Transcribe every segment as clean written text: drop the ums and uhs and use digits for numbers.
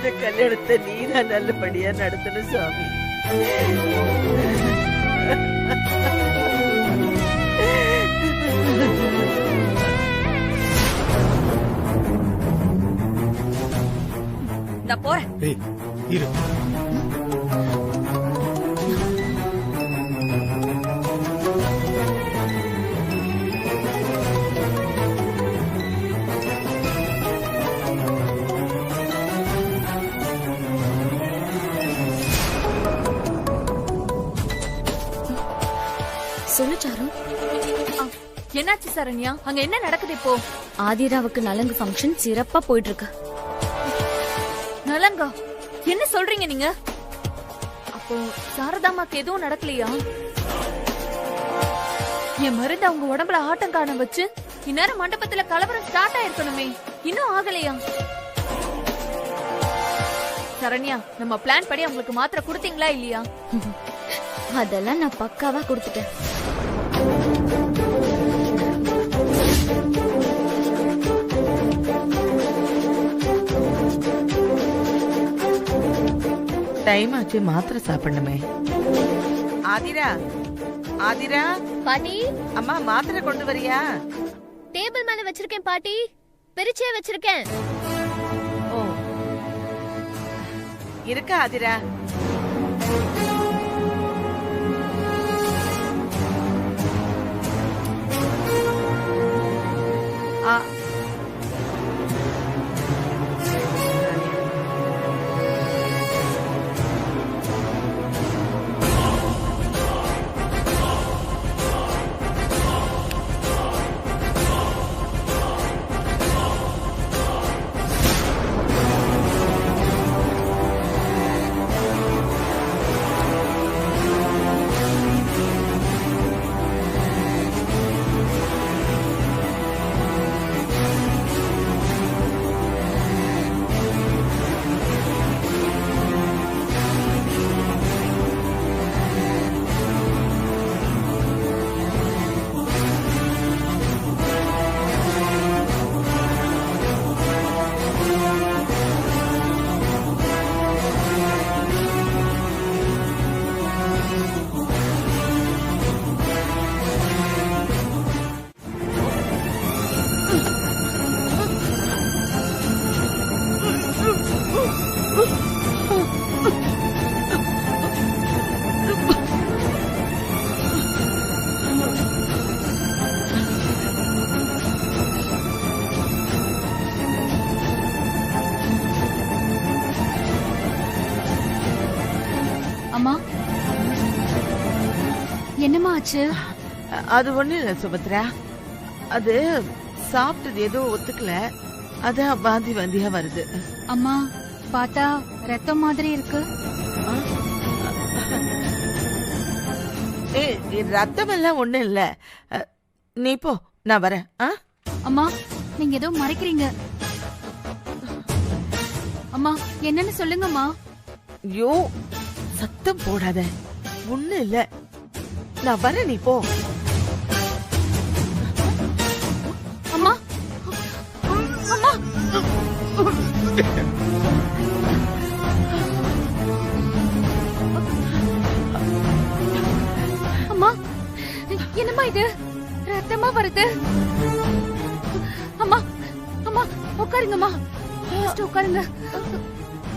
இந்த கல்யாணத்தை நீதான் நல்லபடியா நடத்தணும் சாமி. நான் போறேன். இரு. சொல்லு சாரு. என்னாச்சு சரண்யா? அங்க என்ன நடக்குது இப்போ? ஆதிராவுக்கு நலங்கு ஃபங்க்ஷன் சிறப்பா போயிட்டு இருக்கு. நலங்கா? என்ன சொல்றீங்க நீங்க? அப்போ சாரதாமாக்கு எதுவும் நடக்கலையா? என் மருந்து அவங்க உடம்புல ஆட்டம் காண வச்சு இந்நேரம் மண்டபத்துல கலவரம் ஸ்டார்ட் ஆயிருக்கணுமே, இன்னும் ஆகலையா? சரண்யா, நம்ம பிளான் படி அவங்களுக்கு மாத்திரை கொடுத்தீங்களா இல்லையா? அதெல்லாம் நான் பக்காவா கொடுத்துட்டேன். டைம் ஆச்சு, மாத்திரை சாப்பிடணுமே. ஆதிரா, ஆதிரா பாட்டி, அம்மா மாத்திரை கொண்டு வரியா? டேபிள் மேல வச்சிருக்கேன் பாட்டி, பிரிச்சே வச்சிருக்கேன். ஓ, இருக்கா ஆதிரா? ஆ, அம்மா, என்னம்மா ஆச்சு? அது ஒண்ணு இல்ல சுபத்ரா, அது சாப்பிட்டது ஏதோ ஒத்துக்கல, அதான் வாந்தி வாந்தியா வருது. அம்மா, பார்த்தா ரத்தம் மாதிரி இருக்கு. ரத்தம் எல்லாம் ஒண்ணு இல்ல, நீ போ, நான் வரேன். அம்மா, நீங்க ஏதோ மறைக்கிறீங்க. அம்மா, என்னன்னு சொல்லுங்கம்மா. ஐயோ, சத்தம் போடாத, ஒண்ணு இல்ல, நான் வரேன், நீ போ. அம்மா, அம்மா, அம்மா, என்னம்மா இது? ரத்தமா வருது. அம்மா, அம்மா, உட்காருங்கம்மா, உட்காருங்க.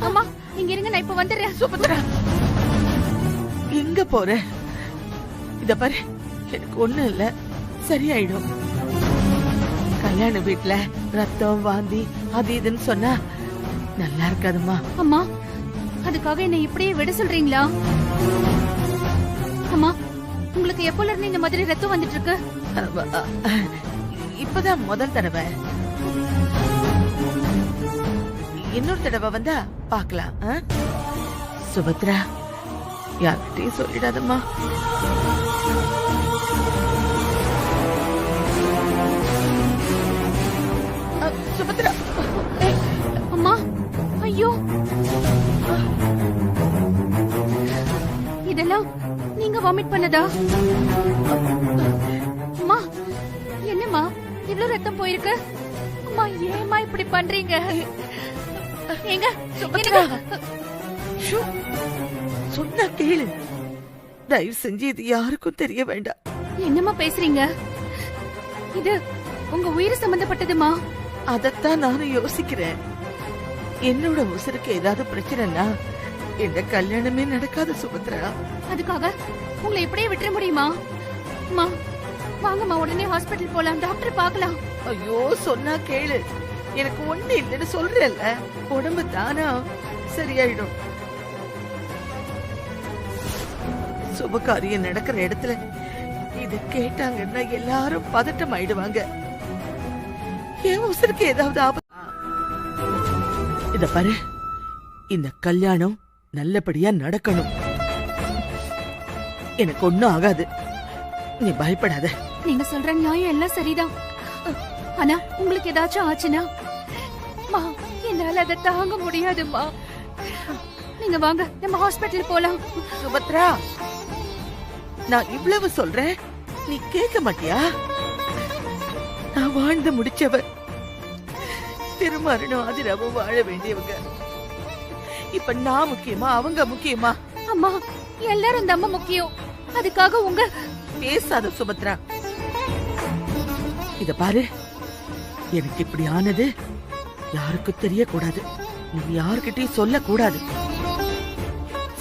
அம்மா, இங்க இருங்க, நான் இப்ப வந்துடுறேன். சுபத்ரா, எங்க போற? இத பாரு, எனக்கு ஒண்ணு இல்ல, சரியாயிடும். கல்யாண வீட்டுல ரத்தம் வாந்தி அது இதுன்னு சொன்னா நல்லா இருக்காதுமா. அம்மா, அதுக்காக என்ன இப்படியே விட சொல்றீங்களா? அம்மா, உங்களுக்கு எப்போல இருந்து இந்த மாதிரி ரத்தம் வந்துட்டு இருக்கு? இப்பதான் முதல் தடவை. இன்னொரு தடவை வந்தா பாக்கலாம். சுபத்ரா, யார்கிட்டயும் சொல்லிடாதம்மா. சுபத்ரா, அம்மா, ஐயோ, இதெல்லாம் நீங்க வாமிட் பண்ணதா? அம்மா, என்னம்மா இவ்ளோ ரத்தம் போயிருக்கு? அம்மா, ஏம்மா இப்படி பண்றீங்க? எங்க சுபத்ரா ஷோ, சொன்னா கேளு. தயவு செஞ்சு இது யாருக்கும் தெரிய வேண்டாம். என்னம்மா பேசுறீங்க? இது உங்க உயிர் சம்பந்தப்பட்டதுமா? அதத்தான் நானும் யோசிக்கிறேன். என்னோட உசுருக்கு ஏதாவது பிரச்சனைனா இந்த கல்யாணமே நடக்காது சுபத்ரா. அதுக்காக உங்களை இப்படியே விட்டுற முடியுமா? அம்மா வாங்கம்மா, உடனே ஹாஸ்பிடல் போலாம், டாக்டர் பார்க்கலாம். ஐயோ சொன்னா கேளு. எனக்கு ஒண்ணு இல்லைன்னு சொல்றேன்ல, உடம்பு தானா சரியாயிடும். சுபகாரியம் நடக்கிற இடத்துல இத கேட்டாங்கன்னா எல்லாரும் பதட்டம் ஆயிடுவாங்க. என் உசுருக்கு ஏதாவது ஆபத்து. இத பாரு, இந்த கல்யாணம் நல்லபடியா நடக்கணும். எனக்கு ஒண்ணும் ஆகாது, நீ பயப்படாத. நீங்க சொல்ற நியாயம் எல்லாம் சரிதான். ஆனா உங்களுக்கு ஏதாச்சும் ஆச்சுன்னா மா, என்னால அதை தாங்க முடியாதுமா. நீங்க வாங்க, நம்ம ஹாஸ்பிடல் போலாம். சுபத்ரா, நான் இவ்வளவு சொல்றேன், நீ கேட்க மாட்டியா? நான் வாழ்ந்து முடிச்சவ. திருமணம் ஆதிராவும் வாழ வேண்டியவங்க. இப்ப நான் முக்கியமா அவங்க முக்கியமா? அம்மா, எல்லாரும் நம்ம முக்கியம். அதுக்காக உங்க பேசாத சுபத்ரா. இத பாரு, எனக்கு இப்படி ஆனது யாருக்கும் தெரியக்கூடாது. நீ யாருக்கிட்டையும் சொல்ல கூடாது.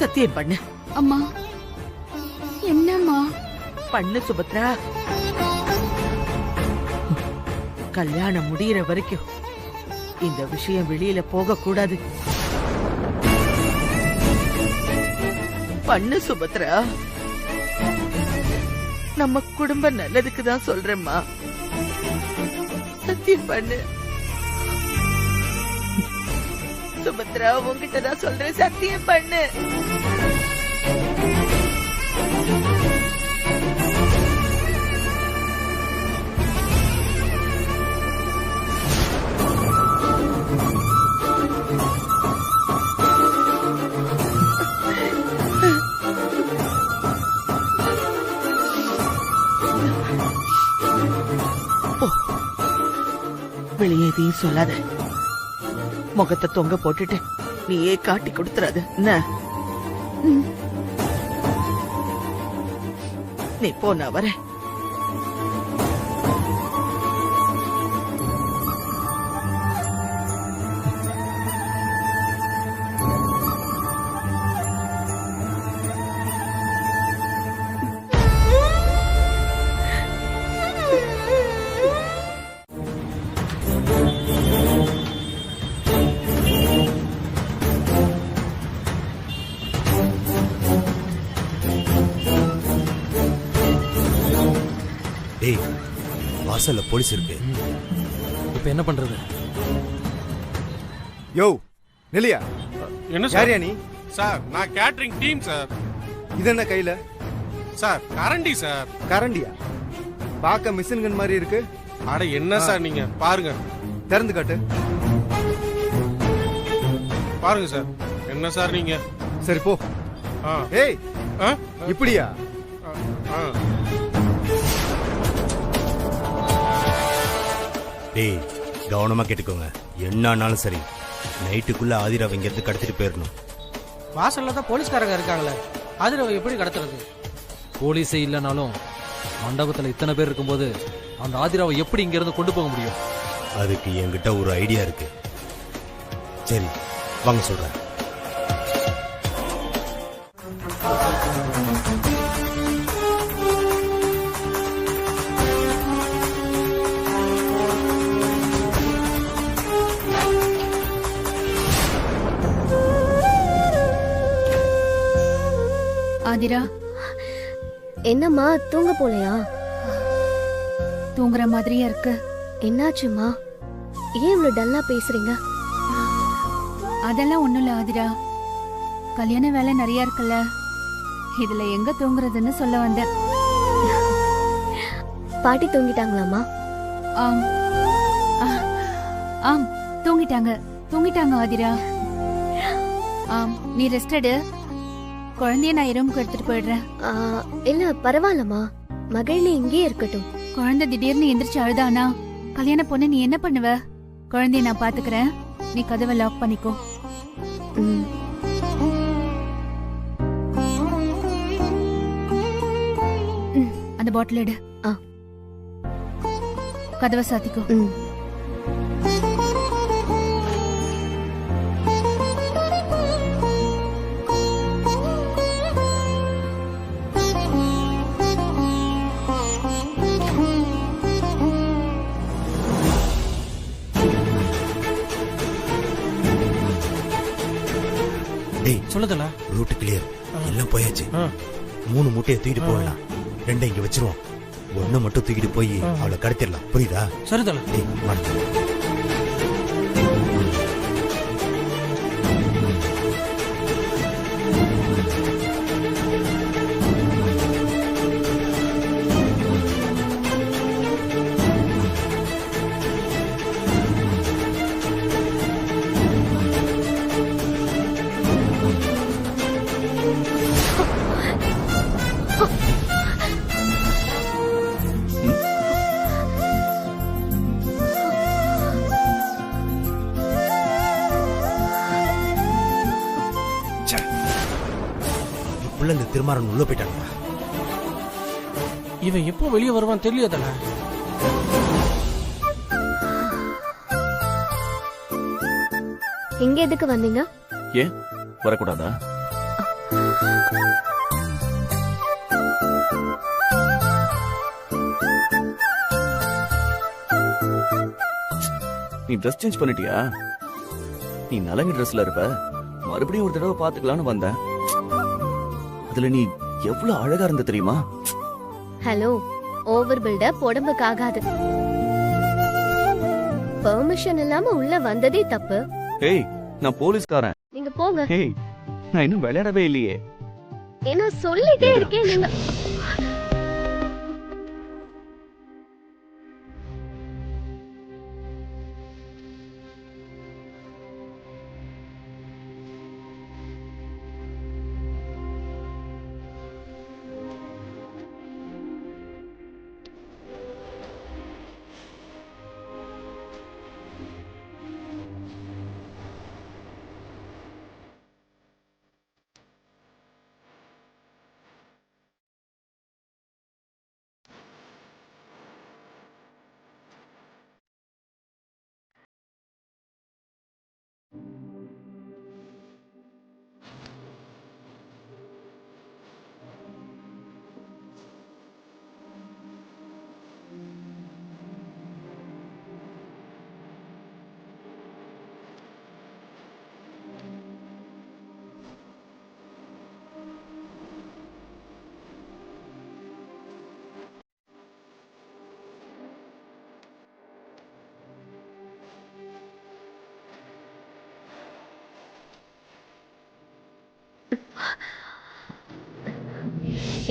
சத்தியம் பண்ணு. அம்மா, என்னம்மா? பண்ணு சுபத்ரா. கல்யாணம் முடியற வரைக்கும் இந்த விஷயம் வெளியில போக கூடாது. பண்ணு சுபத்ரா. நம்ம குடும்ப நல்லதுக்கு தான் சொல்றேம்மா. சத்தியம் பண்ணு சுபத்ரா. உன்கிட்ட தான் சொல்றேன், சத்தியம் பண்ணு. வெளியே எதையும் சொல்லாத. முகத்தை தொங்க போட்டுட்டு நீயே காட்டி கொடுத்துறாத. என்ன? நீ போ, நான் வரேன். டேய், வாசல்ல போலீஸ் இருக்கு. இப்ப என்ன பண்றது? யோ நெலியா, என்ன சார்? யாரியா நீ? சார், நான் கேட்டரிங் டீம் சார். இது என்ன கையில? சார், கரண்டி சார். கரண்டியா? பார்க்க மிஷின் கன் மாதிரி இருக்கு. அட என்ன சார் நீங்க பாருங்க. திறந்து காட்டு. பாருங்க சார். என்ன சார் நீங்க? சரி போ. ஏய், ஆ? இப்படியா? ஆ. டேய், கவனமா கேட்டுக்கோங்க. என்னன்னாலும் சரி, நைட்டுக்குள்ள ஆதிராவை இங்க இருந்து கடத்திட்டு போயிடணும். வாசல்ல தான் போலீஸ்காரங்க இருக்காங்களே, ஆதிராவை எப்படி கடத்துறது? போலீஸே இல்லைனாலும் மண்டபத்துல இத்தனை பேர் இருக்கும்போது அந்த ஆதிராவை எப்படி இங்க இருந்து கொண்டு போக முடியும்? அதுக்கு என்கிட்ட ஒரு ஐடியா இருக்கு. சரி வாங்க சொல்றேன். ஆதிரா, என்னம்மா தூங்க போலையா? தூங்குற மாதிரியா இருக்கு. என்னாச்சுமா? ஏன் இவ்வளவு டல்லா பேசுறீங்க? அதெல்லாம் ஒண்ணும் இல்ல ஆதிரா. கல்யாண வேலை நிறைய இருக்குல்ல, இதுல எங்க தூங்குறதுன்னு சொல்ல வந்தேன். பாட்டி தூங்கிட்டாங்களாமா? ஆம் ஆம், தூங்கிட்டாங்க தூங்கிட்டாங்க ஆதிரா. ஆம், நீ ரெஸ்ட் எடு. குழந்தைய நான் ரூமுக்கு எடுத்துட்டு போயிடுறேன். இல்ல பரவாயில்லம்மா, மகிழ்ச்சி இங்கே இருக்கட்டும். குழந்தை திடீர்னு எந்திரிச்சு அழுதானா கல்யாண பொண்ணு நீ என்ன பண்ணுவ? குழந்தைய நான் பாத்துக்கிறேன். நீ கதவை லாக் பண்ணிக்கோ. ம். அந்த பாட்டில் எடு. ஆ. கதவை சாத்திக்கோ. ம். டேய் சொல்லுதல. ரூட் கிளியர், எல்லாம் போயாச்சு. 3 மூட்டையை தூக்கிட்டு போகலாம், 2 இங்க வச்சிருவோம். 1 மட்டும் தூக்கிட்டு போய் அவளை கடத்திடலாம். புரியுதா? சரிதல. டேய் வாடா. இந்த திருமாறன் உள்ள போயிட்டாங்க. இவன் எப்போ வெளியே வருவான் தெரியல. இங்க எதுக்கு வந்தீங்க? ஏன் வரக்கூடாதா? நீ ட்ரெஸ் சேஞ்ச் பண்ணிட்டியா? நீ நலங்கு ட்ரெஸ்ல இருப்ப, மறுபடியும் ஒரு தடவை பாத்துக்கலான்னு வந்தேன். அதுல நீ எவ்வளவு அழகா இருந்த தெரியுமா? ஹலோ, ஓவர் பில்டப் உடம்புக்கு ஆகாது. பெர்மிஷன் இல்லாம உள்ள வந்ததே தப்பு. ஏய், நான் போலீஸ்காரன். நீங்க போங்க. ஏய், நான் இன்னும் விளையாடவே இல்லையே. என்ன சொல்லிட்டே இருக்கேன் நீங்க.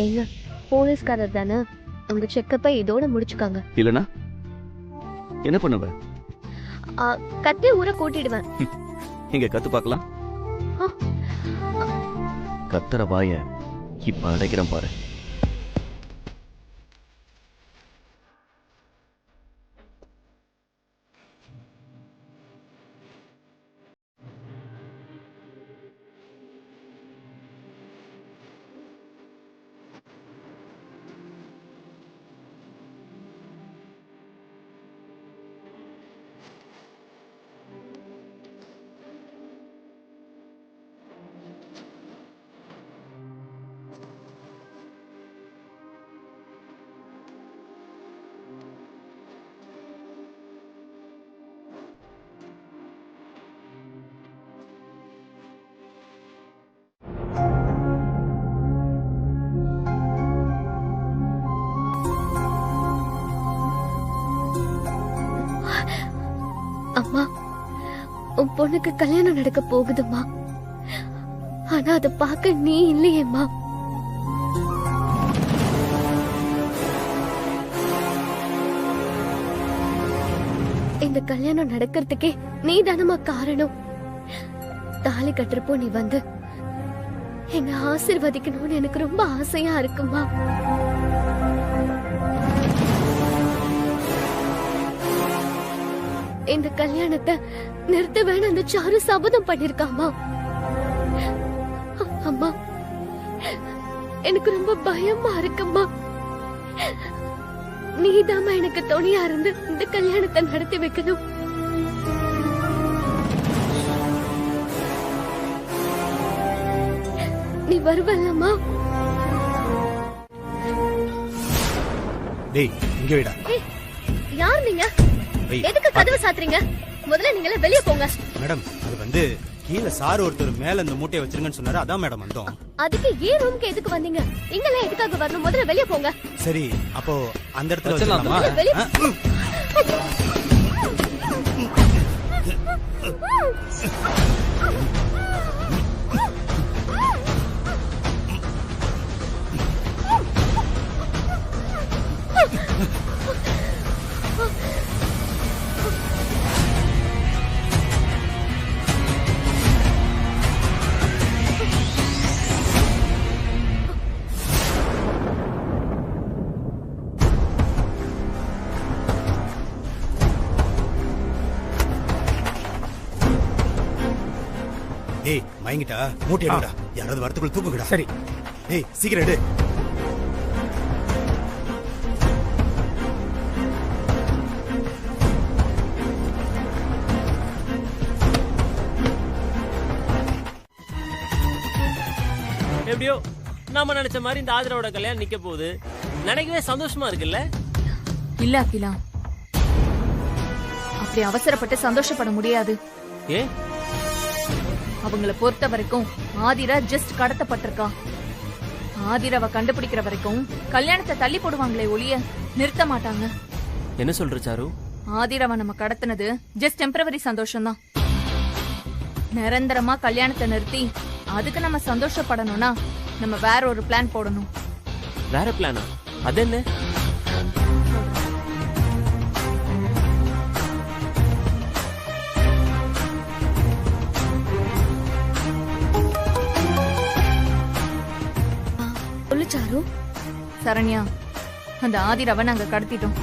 ஏங்க, போலீஸ்காரர் தானே, உங்க செக்கப்பை இதோட முடிச்சுக்காங்க. இல்லனா என்ன பண்ணுவ? கத்தி ஊரை கூட்டிடுவேன். இங்க கத்து பார்க்கலாம். கத்துற வாய இப்ப அடைக்கிறேன் பாரு. அம்மா, உன் பொண்ணுக்கு கல்யாணம் நடக்க போகுதுமா. ஆனா அதை பார்க்க நீ இல்லையேம்மா. இந்த கல்யாணம் நடக்கிறதுக்கே நீ தானமா காரணம். தாலி கட்டுறப்போ நீ வந்து என்ன ஆசீர்வதிக்கணும்னு எனக்கு ரொம்ப ஆசையா இருக்குமா. இந்த கல்யாணத்தை நிறுத்த வேணும் அந்த சாரு சபதம் பண்ணிருக்காமா. அம்மா எனக்கு ரொம்ப பயமா இருக்கும்மா. நீதாம்மா எனக்கு துணையா இருந்து இந்த கல்யாணத்தை நடத்தி வைக்கணும். நீ வருவல்லம்மா? டேய் இங்க விடா. யார் நீங்க? எதுக்கு கதவை சாத்துறீங்க? முதல்ல நீங்க வெளிய போங்க. மேடம் அது வந்து கீழ சார் ஒருத்தர் மேல இந்த மூட்டையை வச்சிருங்கன்னு சொன்னாரு, அதான் மேடம் வந்தோம். அதுக்கு ஏன் ரூமுக்கு எதுக்கு வந்தீங்க? இங்கெல்லாம் எதுக்காக வரணும்? முதல்ல வெளிய போங்க. சரி அப்போ அந்த இடத்துல வச்சிடலாமா? ஏய் மயங்கிட்டா மூட்டை எடுடா. யாராவது வரத்துக்குள்ள தூக்குங்கடா. சரி. ஏய் சீக்கிரம் எடு. எப்படியோ நாம நினைச்ச மாதிரி இந்த ஆதிராவோட கல்யாணம் நிக்க போகுது. நினைக்கவே சந்தோஷமா இருக்குல்ல? இல்ல அகிலா, அப்படி அவசரப்பட்டு சந்தோஷப்பட முடியாது. ஏ அவங்கள பொறுத்த வரைக்கும் ஆதிரா ஜஸ்ட் கடத்தப்பட்டிருக்கா. ஆதிராவை கண்டுபிடிக்கிற வரைக்கும் கல்யாணத்தை தள்ளி போடுவாங்களே ஒழிய நிறுத்த மாட்டாங்க. என்ன சொல்ற சாரு? ஆதிராவை நம்ம கடத்தினது ஜஸ்ட் டெம்பரவரி சந்தோஷம் தான். நிரந்தரமா கல்யாணத்தை நிறுத்தி அதுக்கு நம்ம சந்தோஷப்படணும்னா நம்ம வேற ஒரு பிளான் போடணும். வேற பிளானா? அது என்ன? சொல்லு சாரு. சரண்யா, அந்த ஆதிராவை நாங்க கடத்திட்டோம்.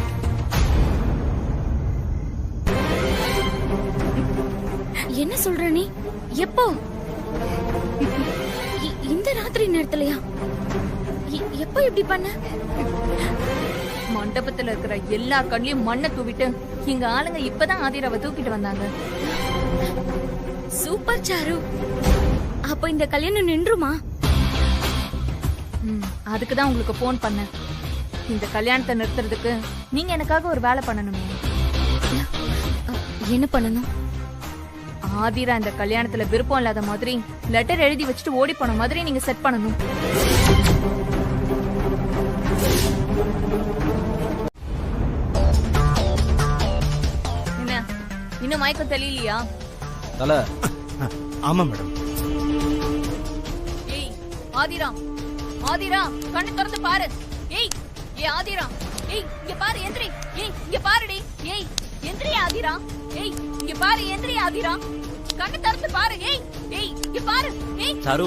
என்ன சொல்ற நீ? எப்போ? இந்த ராத்திரி நேரத்துலயா? எப்போ இப்படி பண்ண? மண்டபத்துல இருக்கிற எல்லா கண்ணிலையும் மண்ணை தூவிட்டு இங்க ஆளுங்க இப்பதான் ஆதிராவை தூக்கிட்டு வந்தாங்க. Super sir. அப்போ இந்த கல்யாணம் நின்றுமா? அதுக்குதான் உங்களுக்கு போன் பண்ண. இந்த கல்யாணத்தை நிறுத்துறதுக்கு நீங்க எனக்காக ஒரு வேலை பண்ணணுமே. என்ன பண்ணணும்? ஆதிரா இந்த கல்யாணத்துல விருப்பம் இல்லாத மாதிரி லெட்டர் எழுதி வச்சுட்டு ஓடி போன மாதிரி நீங்க செட் பண்ணணும். என்ன இன்னும் மயக்கம் தெரியலையா? தல. ஆமா மேடம். ஏய் ஆதிரா, ஆதிரா கண்ணு திறந்து பாரு. ஏய் ஏ ஆதிரா, ஏய் இங்க பாரு எந்திரி. ஏய் இங்க பாருடி. ஏய் எந்திரி ஆதிரா. ஏய் இங்க பாரு எந்திரி ஆதிரா. கண்ணு திறந்து பாரு. ஏய் ஏய் இங்க பாரு. ஏய் சாரு,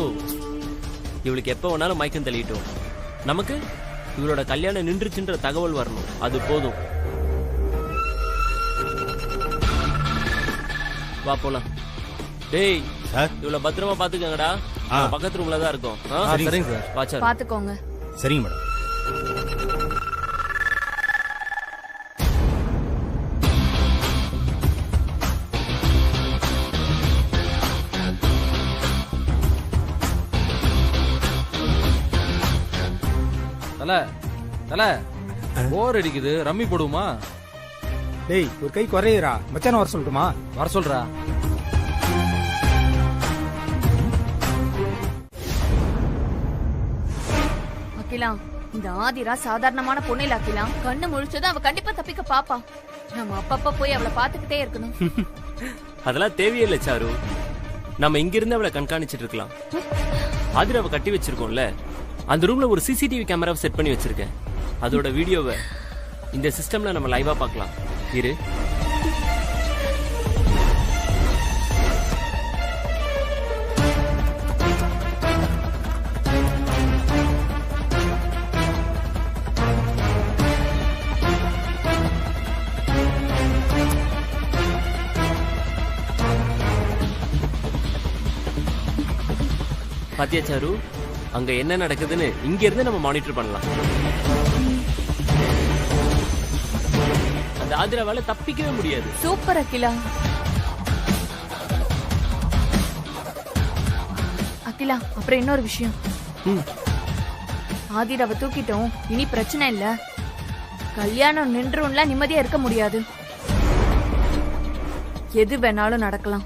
இவளுக்கு எப்ப வேணாலும் மயக்கம் தெளியட்டும். நமக்கு இவளோட கல்யாணம் நின்றுச்சுன்ற தகவல் வரணும். அது போதும். வா போலாம். டேய் சார் இவள பத்திரமா பாத்துக்கங்கடா. பக்கத்து ரூம்ல தான் இருக்கும். சரிங்க சார். வாச்சா பாத்துக்கோங்க. சரிங்க மேடம். தல தல போர் அடிக்குது, ரம்மி போடுமா? டேய் ஒரு கை குறையுறா. மச்சான வர சொல்லட்டுமா? வர சொல்றா. அகிலா, இந்த ஆதிரா சாதாரணமான பொண்ணு இல்ல அகிலா. கண்ணு முழிச்சதும் அவ கண்டிப்பா தப்பிக்க பாப்பா. நம்ம அப்பப்ப போய் அவளை பாத்துக்கிட்டே இருக்கணும். அதெல்லாம் தேவையில்லை சாரு. நம்ம இங்க இருந்து அவளை கண்காணிச்சிட்டு இருக்கலாம். ஆதிராவை கட்டி வச்சிருக்கோம்ல, அந்த ரூம்ல ஒரு சிசிடிவி கேமராவை செட் பண்ணி வச்சிருக்கேன். அதோட வீடியோவை இந்த சிஸ்டம்ல நம்ம லைவா பார்க்கலாம். இரு. பாத்தியா சாரு, அங்க என்ன நடக்குதுன்னு இங்க இருந்து நம்ம மானிட்டர் பண்ணலாம். அந்த ஆதிராவால தப்பிக்கவே முடியாது. சூப்பர் அகிலா. அகிலா, அப்புறம் இன்னொரு விஷயம். ஆதிராவை தூக்கிட்டோம், இனி பிரச்சனை இல்ல. கல்யாணம் நின்றும்ல நிம்மதியா இருக்க முடியாது. எது வேணாலும் நடக்கலாம்.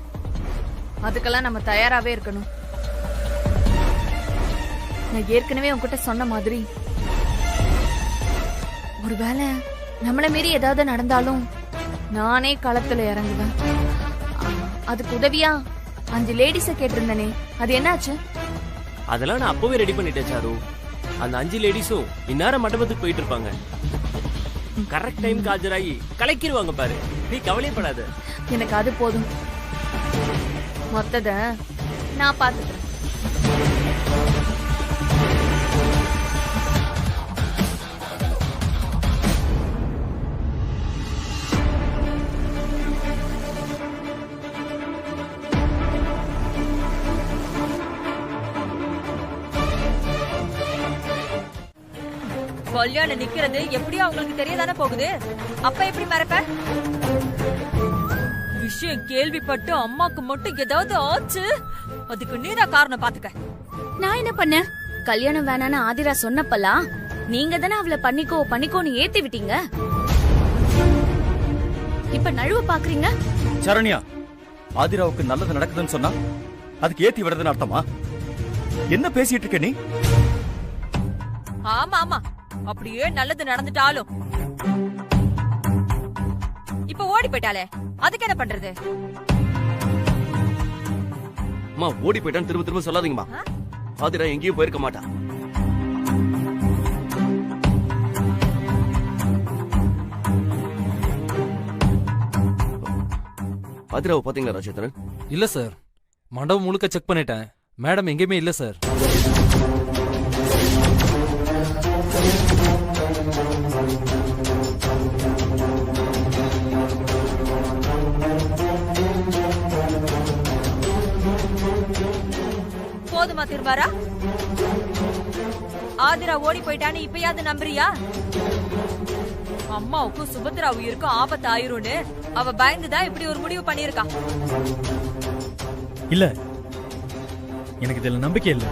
அதுக்கெல்லாம் நம்ம தயாராவே இருக்கணும். நான் ஏற்கனவே உன்கிட்ட சொன்ன மாதிரி, ஒருவேளை நம்மள மீறி ஏதாவது நடந்தாலும் நானே களத்துல இறங்குவேன். அதுக்கு உதவியா 5 லேடிஸ கேட்டிருந்தனே, அது என்னாச்சு? அதெல்லாம் நான் அப்பவே ரெடி பண்ணிட்டேன் சாரு. அந்த 5 லேடிஸும் இந்நேரம் மண்டபத்துக்கு போயிட்டு இருப்பாங்க. கரெக்ட் டைம் ஆஜராகி கலைக்கிடுவாங்க பாரு. நீ கவலைப்படாத. எனக்கு அது போதும். மொத்தத நான் பாத்துக்கிறேன். கல்யாணம் நிக்கிறது எப்படியோ அவங்களுக்கு தெரியதானே போகுது. அப்ப எப்படி மறப்ப? விஷயம் கேள்விப்பட்டு அம்மாக்கு மட்டும் ஏதாவது ஆச்சு, அதுக்கு நீதான் காரணம். பாத்துக்க. நான் என்ன பண்ண? கல்யாணம் வேணான்னு ஆதிரா சொன்னப்பலாம் நீங்க தானே அவளை பண்ணிக்கோன்னு ஏத்தி விட்டீங்க. இப்ப நழுவ பாக்குறீங்க. சரண்யா, ஆதிராவுக்கு நல்லது நடக்குதுன்னு சொன்னா அதுக்கு ஏத்தி விடுறதுன்னு அர்த்தமா? என்ன பேசிட்டு இருக்க நீ? ஆமா ஆமா, அப்படியே நல்லது நடந்துட்டாலும் இப்ப ஓடி போயிட்டாலே, அதுக்கு என்ன பண்றது? அம்மா, ஓடி போயிட்டான்னு திரும்ப திரும்ப சொல்லாதீங்கம்மா. ஆதிரா எங்கேயும் போயிருக்க மாட்டா. ஆதிராவை பாத்தீங்களா ராஜேந்திரன்? இல்ல சார், மண்டபம் முழுக்க செக் பண்ணிட்டேன். மேடம் எங்கேயுமே இல்ல சார். போதுமா திருவாரா? ஆதிரா ஓடி போயிட்டான்னு இப்பயாவது நம்புறியா? அம்மாவுக்கும் சுபத்ரா உயிருக்கும் ஆபத்து ஆயிரும்னு அவ பயந்துதான் இப்படி ஒரு முடிவு பண்ணிருக்கா. இல்ல, எனக்கு இதுல நம்பிக்கை இல்ல.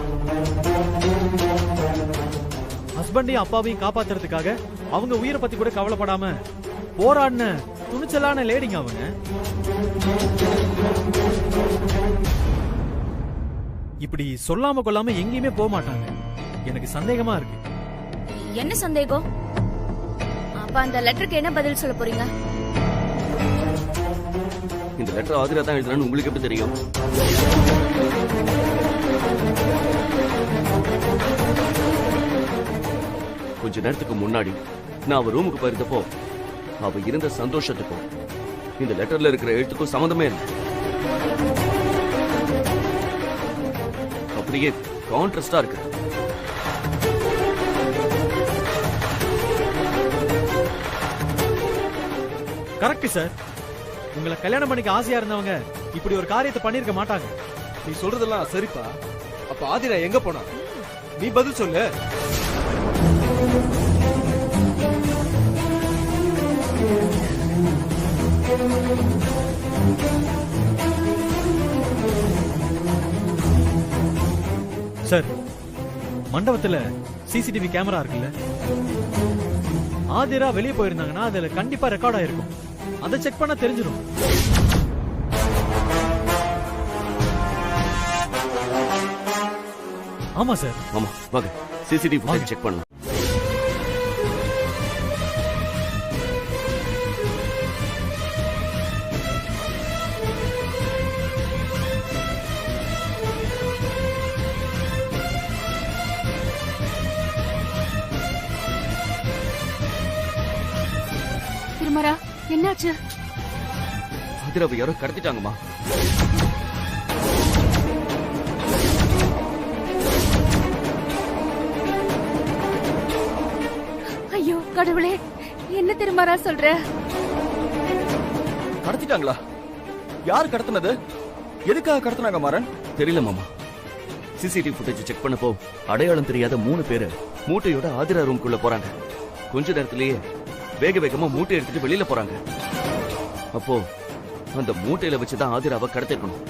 ஹஸ்பண்டையும் அப்பாவையும் காப்பாத்துறதுக்காக அவங்க உயிரை பத்தி கூட கவலைப்படாம போராடின துணிச்சலான லேடிங்க அவங்க. இப்படி சொல்லாம கொள்ளாம எங்கேயுமே போக மாட்டாங்க. எனக்கு சந்தேகமா இருக்கு. என்ன சந்தேகம்? அப்ப அந்த லெட்டருக்கு என்ன பதில் சொல்ல போறீங்க? இந்த லெட்டர் ஆதிரா தான் எழுதுறான்னு உங்களுக்கு எப்படி தெரியும்? கொஞ்ச நேரத்துக்கு முன்னாடி நான் அவ ரூமுக்கு போயிருந்தப்போ அவ இருந்த சந்தோஷத்துக்கும் இந்த லெட்டர்ல இருக்கிற எழுத்துக்கும் சம்மந்தமே இல்லை. அப்படியே கான்ட்ராஸ்டா இருக்கு. Correct sir. உங்களை கல்யாணம் பண்ணிக்க ஆசையா இருந்தவங்க இப்படி ஒரு காரியத்தை பண்ணிருக்க மாட்டாங்க. நீ சொல்றதெல்லாம் சரிப்பா. அப்ப ஆதிரா எங்க போனா? நீ பதில் சொல்லு. சார், மண்டபத்துல சிசிடிவி கேமரா இருக்குல்ல, ஆதிரா வெளியே போயிருந்தாங்கன்னா அதுல கண்டிப்பா ரெக்கார்ட் ஆயிருக்கும். அதை செக் பண்ணா தெரிஞ்சிடும். ஆமா சார். ஆமா, வாங்க சிசிடிவி ஃபுட்டேஜ் செக் பண்ணலாம். திருமரா, என்னாச்சு? ஆதிராவை யாரோ கடத்திட்டாங்கம்மா. ஐயோ கடவுளே, என்ன திருமரா சொல்ற? கடத்திட்டாங்களா? யார் கடத்தினது? எதுக்காக கடத்தினாங்க மாறன்? தெரியல மாமா. சிசிடிவி ஃபுட்டேஜ் செக் பண்ணப்போ அடையாளம் தெரியாத 3 பேரு மூட்டையோட ஆதிரா ரூம்குள்ள போறாங்க. கொஞ்ச நேரத்திலேயே வேக வேகமா மூட்டை எடுத்துட்டு வெளியில போறாங்க. அப்போ அந்த மூட்டையில வச்சுதான் ஆதிராவை கடத்திருக்கணும்.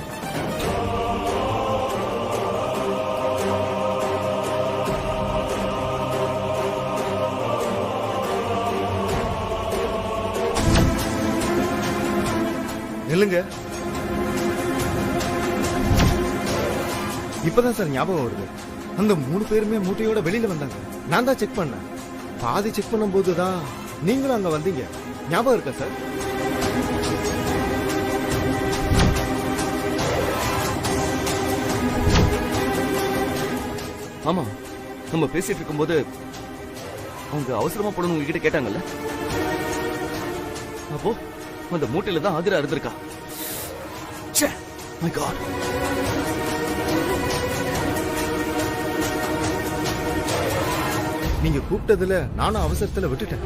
நில்லுங்க. இப்பதான் சார் ஞாபகம் வருது. அந்த 3 பேருமே மூட்டையோட வெளியில வந்தாங்க. நான் தான் செக் பண்ணேன். பாதி செக் பண்ணும் போதுதான் நீங்களும் அங்க வந்தீங்க. ஞாபகம் இருக்கா சார்? ஆமா, நம்ம பேசிட்டு இருக்கும்போது அவங்க அவசரமா போடணும் உங்ககிட்ட கேட்டாங்கல்ல. அப்போ அந்த மூட்டையில தான் ஆதிரா இருந்திருக்கா. My god. நீங்க கூப்பிட்டதுல நானும் அவசரத்துல விட்டுட்டேன்.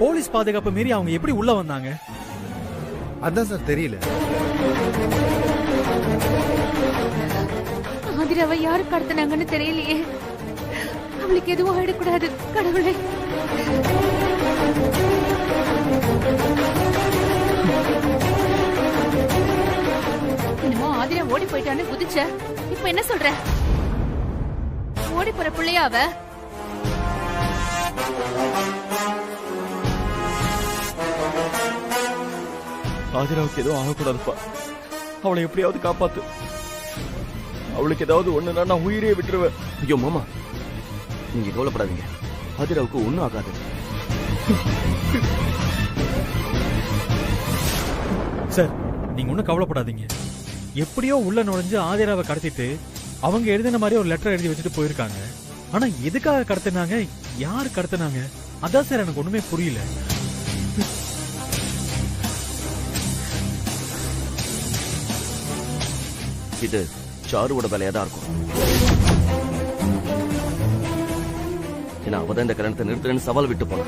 போலீஸ் பாதுகாப்பு மீறி அவங்க எப்படி உள்ள வந்தாங்க? அதான் சார் தெரியல. ஆதிராவை யாரு கடத்தினாங்கன்னு தெரியலையே. அவளுக்கு எதுவும் ஆயிடக்கூடாது கடவுளே. என்னமோ ஆதிரா ஓடி போயிட்டான்னு குதிச்ச. இப்ப என்ன சொல்ற? ஓடி போற பிள்ளையா அவ? ஆதிராவுக்கு எதுவும் ஆகக்கூடாதுப்பா. அவளை எப்படியாவது காப்பாத்து. அவளுக்கு ஏதாவது ஒண்ணுனா நான் உயிரே விட்டுருவேன். ஐயோ மாமா, நீங்க கவலைப்படாதீங்க. ஆதிராவுக்கு ஒண்ணும் ஆகாது. சார், நீங்க ஒண்ணும் கவலைப்படாதீங்க. எப்படியோ உள்ள நுழைஞ்சு ஆதிராவை கடத்திட்டு அவங்க எழுதின மாதிரி ஒரு லெட்டர் எழுதி வச்சுட்டு போயிருக்காங்க. ஆனா எதுக்காக கடத்தினாங்க, யார் கடத்தினாங்க, அதான் சார் எனக்கு ஒண்ணுமே புரியல. இது சாருவோட வேலையா தான் இருக்கும். ஏன்னா அவதான் இந்த கல்யாணத்தை நிறுத்துறேன்னு சவால் விட்டு போன.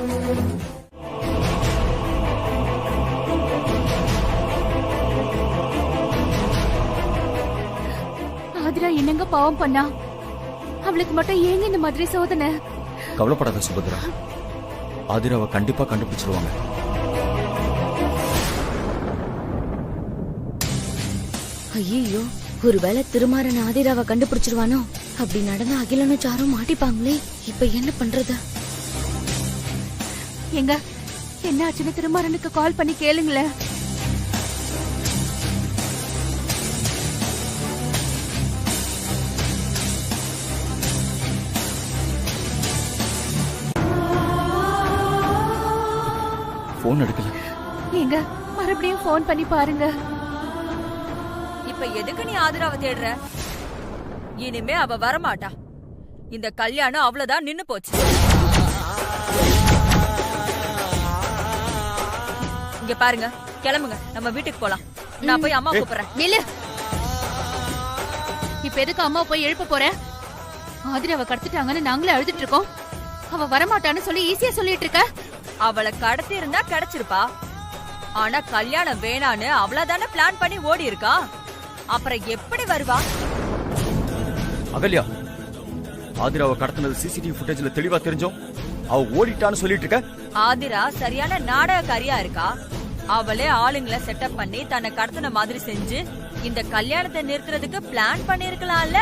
ஆதிரா என்னங்க பாவம் பண்ணா? அவளுக்கு மட்டும் ஏங்க இந்த மாதிரி சோதனை? கவலைப்படாத சுபத்ரா, ஆதிராவை கண்டிப்பா கண்டுபிடிச்சிருவாங்க. ஐயோ, ஒருவேளை திருமாறன் ஆதிராவை கண்டுபிடிச்சிருவானோ? அப்படி நடந்தா அகிலனும் சாரும் மாட்டிப்பாங்களே. இப்ப என்ன பண்றது? எங்க என்ன ஆச்சுன்னு திருமாறனுக்கு கால் பண்ணி கேளுங்களேன். போன் எடுக்கல. எங்க மறுபடியும் போன் பண்ணி பாருங்க. இப்ப எதுக்கு நீ ஆதிராவை தேடுற? இனிமே அவ வரமாட்டா. இந்த கல்யாணம் அவ்வளவுதான் நின்னு போச்சு. இங்க பாருங்க, கிளம்புங்க, நம்ம வீட்டுக்கு போலாம். நான் போய் அம்மா கூப்பிடுறேன். நில்லு. இப்ப எதுக்கு அம்மா போய் எழுப்ப போற? ஆதிராவை கடத்திட்டாங்கன்னு நாங்களே அழுதுட்டு இருக்கோம். அவ வரமாட்டான்னு சொல்லி ஈஸியா சொல்லிட்டு இருக்க. அவளை கடத்தி இருந்தா கிடைச்சிருப்பா. ஆனா கல்யாணம் வேணான்னு அவ்வளவுதானே பிளான் பண்ணி ஓடி இருக்கா. அப்புறம் எப்படி வருவா? அகல்யா, ஆதிராவை கடத்தினது சிசிடிவி ஃபுட்டேஜ்ல தெளிவா தெரிஞ்சோம். அவ ஓடிட்டான்னு சொல்லிட்டு இருக்க. ஆதிரா சரியான நாடகக்காரியா இருக்கா. அவளே ஆளுங்களை செட்டப் பண்ணி தன்னை கடத்தின மாதிரி செஞ்சு இந்த கல்யாணத்தை நிறுத்துறதுக்கு பிளான் பண்ணிருக்கலாம்ல.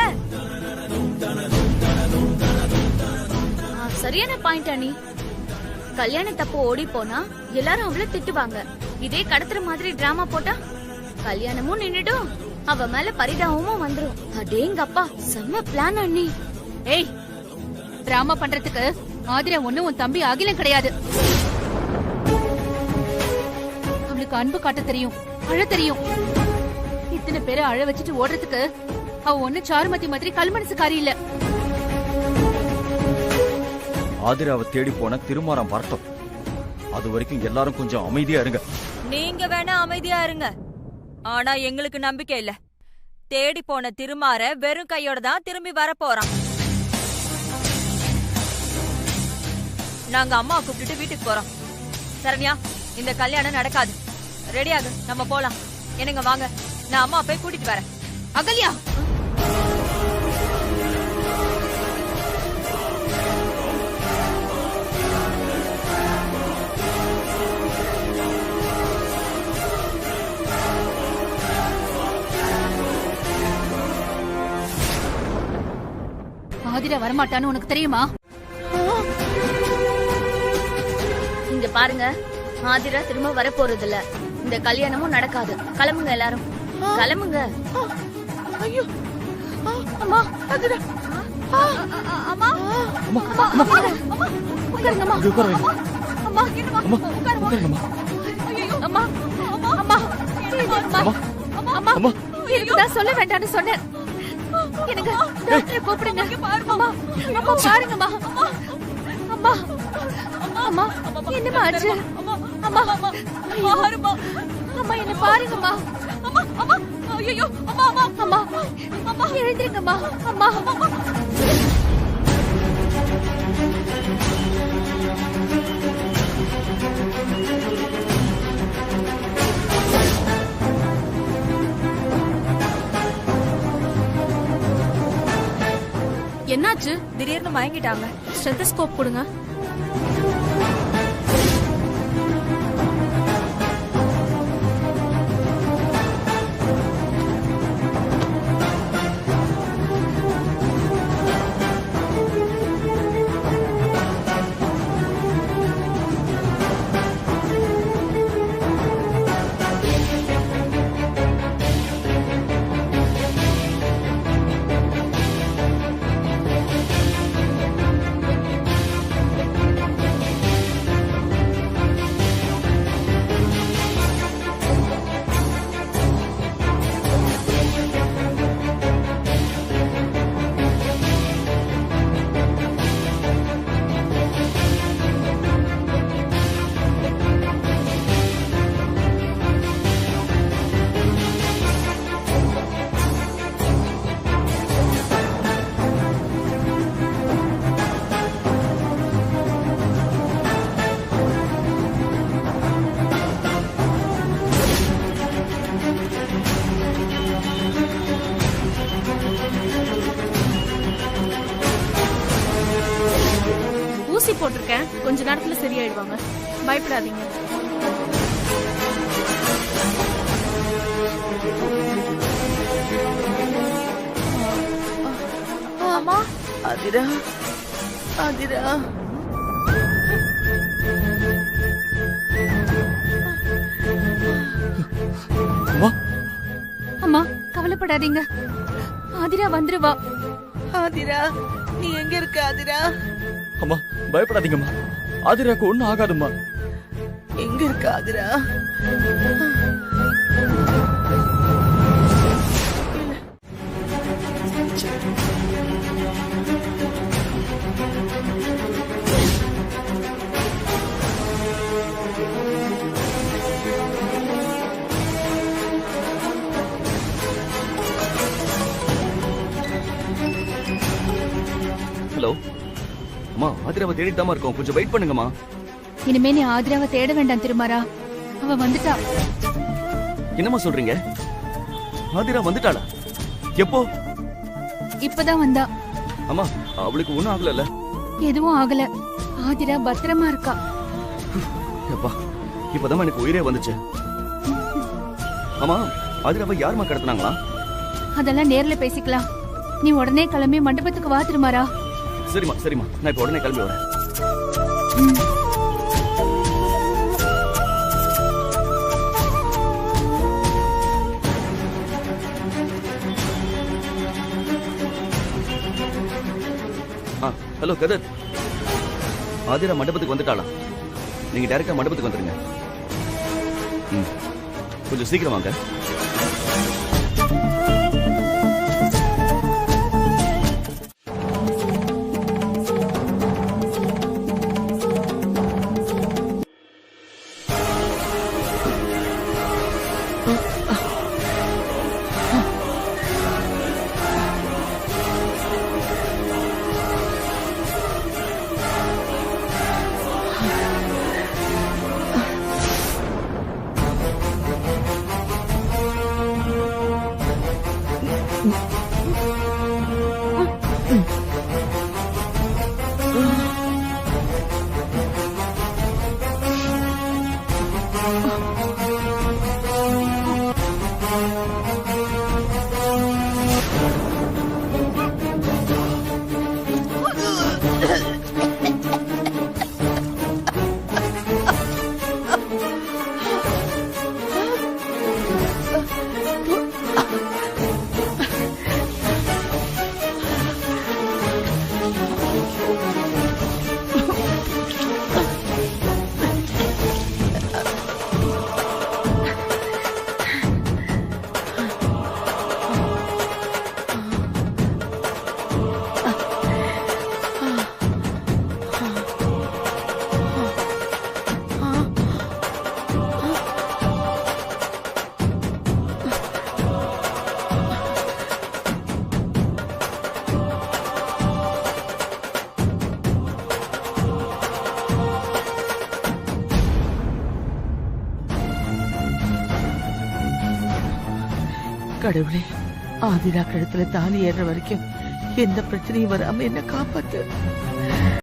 சரியான பாயிண்ட் அனி. கல்யாணத்தப்போ ஓடி போனா எல்லாரும் அவளை திட்டுவாங்க. இதே கடத்துற மாதிரி டிராமா போட்டா கல்யாணமும் நின்னுடும், அவ மேல பரிதாபமும் வந்துரும். அடேங்கப்பா, செம்ம பிளான் அண்ணி. ஏய், டிராமா பண்றதுக்கு ஆதிரா ஒண்ணு உன் தம்பி அகிலம் கிடையாது. அவளுக்கு அன்பு காட்ட தெரியும், அழ தெரியும். இத்தனை பேரை அழ வச்சுட்டு ஓடுறதுக்கு அவ ஒண்ணு சாருமதி மாதிரி கல்மனசுக்காரி இல்ல. ஆதிராவை தேடி போன திருமாறம் வரட்டும். அது வரைக்கும் எல்லாரும் கொஞ்சம் அமைதியா இருங்க. நீங்க வேணா அமைதியா இருங்க, ஆனா எங்களுக்கு நம்பிக்கை இல்ல. தேடி போன திருமாற வெறும் கையோட தான் திரும்பி வர போறான். நாங்க அம்மா கூப்பிட்டுட்டு வீட்டுக்கு போறோம். சரண்யா, இந்த கல்யாணம் நடக்காது. ரெடியாகு, நம்ம போலாம். என்னங்க வாங்க, நான் அம்மா போய் கூட்டிட்டு வரேன். அகல்யா, ஆதிரா வரமாட்டான்னு உனக்கு தெரியுமா? இங்க பாருங்க, ஆதிரா திரும்ப வரப்போறது இல்ல. இந்த கல்யாணமும் நடக்காது. கிளம்புங்க எல்லாரும், கிளம்புங்க. ஐயோ அம்மா ஆதிரா அம்மா உட்காருங்கம்மா. அம்மா உட்காருங்கம்மா. அம்மா அம்மா அம்மா இதுக்குதான் சொல்ல வேண்டாம்னு சொன்னேன். எனக்கு டாக்டரை கூப்பிடுங்க. அம்மா அம்மா பாருங்கம்மா. அம்மா அம்மா என்னம்மா ஆச்சு? அம்மா பாரும்மா. அம்மா என்ன பாருங்கம்மா. அம்மா அம்மா ஐயோ அம்மா அம்மா அம்மா அம்மா எழுந்திருங்கம்மா. அம்மா என்னாச்சு? திடீர்னு மயங்கிட்டாங்க. ஸ்டெத்தஸ்கோப் கொடுங்க. ஊசி போட்டிருக்கேன், கொஞ்ச நேரத்துல சரியாயிடுவாங்க. பயப்படாதீங்க. அம்மா ஆதிரா ஆதிரா அம்மா கவலைப்படாதீங்க, ஆதிரா வந்துருவா. ஆதிரா நீ எங்க இருக்க ஆதிரா? அம்மா பயப்படாதீங்கம்மா, ஆதிராக்கு ஒண்ணும் ஆகாதும்மா. எங்க இருக்க ஆதிரா? ஹலோ அம்மா, ஆதிராவை தேடிட்டு தான் இருக்கோம், கொஞ்சம் வெயிட் பண்ணுங்கம்மா. இனிமே நீ ஆதிராவை தேட வேண்டாம் திருமாரா, அவ வந்துட்டா. என்னம்மா சொல்றீங்க? ஆதிரா வந்துட்டாளா? எப்போ? இப்பதான் வந்தா. அம்மா அவளுக்கு ஒண்ணும் ஆகல? எதுவும் ஆகல, ஆதிரா பத்திரமா இருக்கா. அப்பா இப்பதான் எனக்கு உயிரே வந்துச்சு. அம்மா ஆதிராவை யாருமா கடத்தினாங்களா? அதெல்லாம் நேர்ல பேசிக்கலாம். நீ உடனே கிளம்பி மண்டபத்துக்கு வா திருமாரா. சரிம்மா சரிம்மா, நான் இப்ப உடனே கிளம்பி வரேன். ஹலோ கதர், ஆதிரா மண்டபத்துக்கு வந்துட்டாளா? நீங்க டைரக்டா மண்டபத்துக்கு வந்துருங்க. கொஞ்சம் சீக்கிரம் வாங்க. கடவுளே, ஆதிரா கழுத்துல தாலி ஏறுற வரைக்கும் எந்த பிரச்சனையும் வராம என்ன காப்பாத்து.